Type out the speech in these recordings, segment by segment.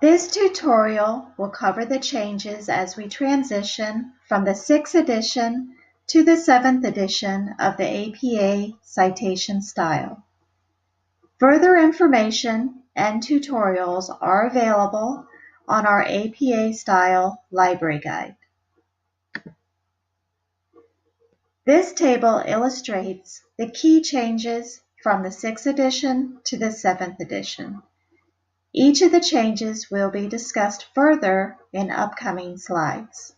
This tutorial will cover the changes as we transition from the 6th edition to the 7th edition of the APA citation style. Further information and tutorials are available on our APA style library guide. This table illustrates the key changes from the 6th edition to the 7th edition. Each of the changes will be discussed further in upcoming slides.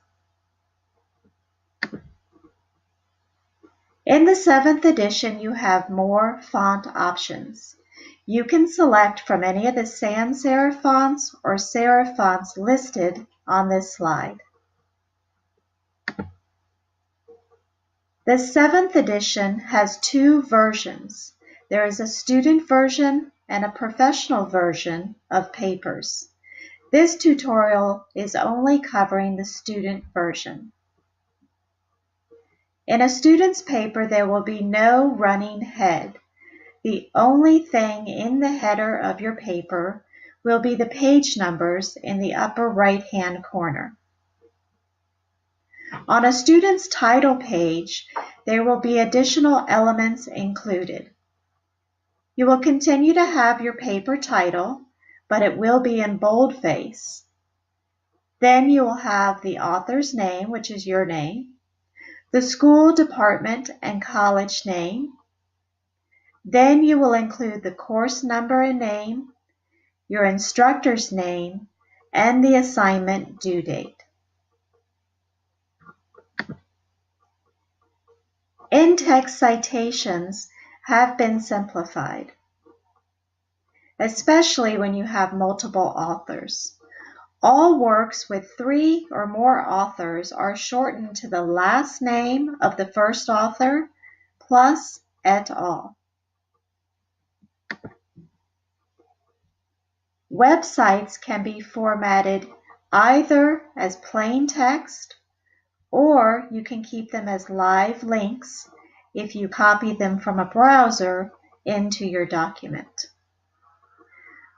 In the 7th edition, you have more font options. You can select from any of the sans serif fonts or serif fonts listed on this slide. The 7th edition has two versions. There is a student version and a professional version of papers. This tutorial is only covering the student version. In a student's paper, there will be no running head. The only thing in the header of your paper will be the page numbers in the upper right-hand corner. On a student's title page, there will be additional elements included. You will continue to have your paper title, but it will be in boldface. Then you will have the author's name, which is your name, the school, department, and college name. Then you will include the course number and name, your instructor's name, and the assignment due date. In-text citations have been simplified, especially when you have multiple authors. All works with 3 or more authors are shortened to the last name of the first author plus et al. Websites can be formatted either as plain text, or you can keep them as live links if you copy them from a browser into your document.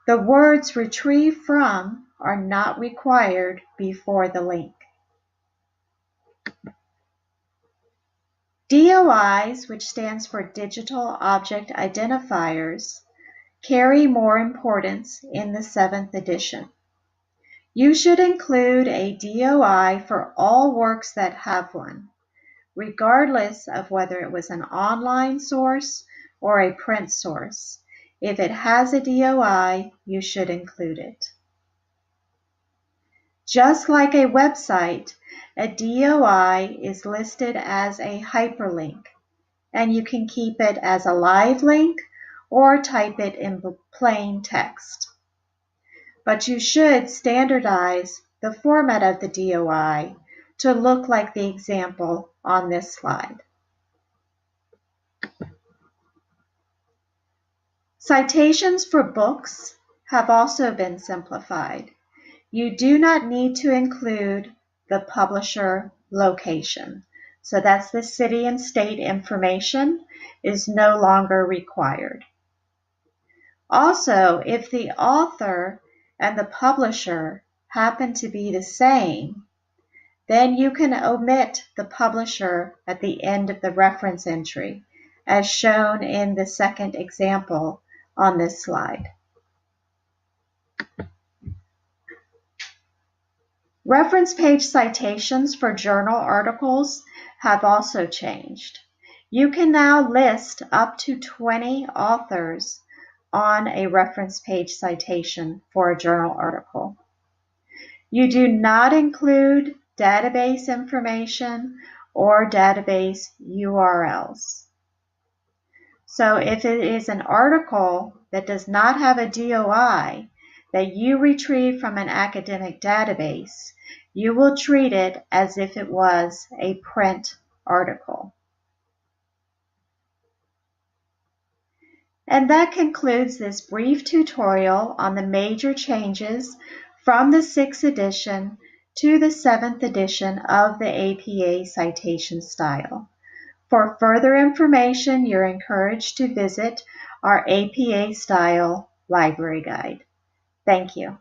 The words retrieved from are not required before the link. DOIs, which stands for Digital Object Identifiers, carry more importance in the 7th edition. You should include a DOI for all works that have one, regardless of whether it was an online source or a print source. If it has a DOI, you should include it. Just like a website, a DOI is listed as a hyperlink, and you can keep it as a live link or type it in plain text. But you should standardize the format of the DOI to look like the example on this slide. Citations for books have also been simplified. You do not need to include the publisher location. So that's the city and state information is no longer required. Also, if the author and the publisher happen to be the same, then you can omit the publisher at the end of the reference entry, as shown in the second example on this slide. Reference page citations for journal articles have also changed. You can now list up to 20 authors on a reference page citation for a journal article. You do not include database information or database URLs. So if it is an article that does not have a DOI that you retrieve from an academic database, you will treat it as if it was a print article. And that concludes this brief tutorial on the major changes from the 6th edition to the 7th edition of the APA citation style. For further information, you're encouraged to visit our APA style library guide. Thank you.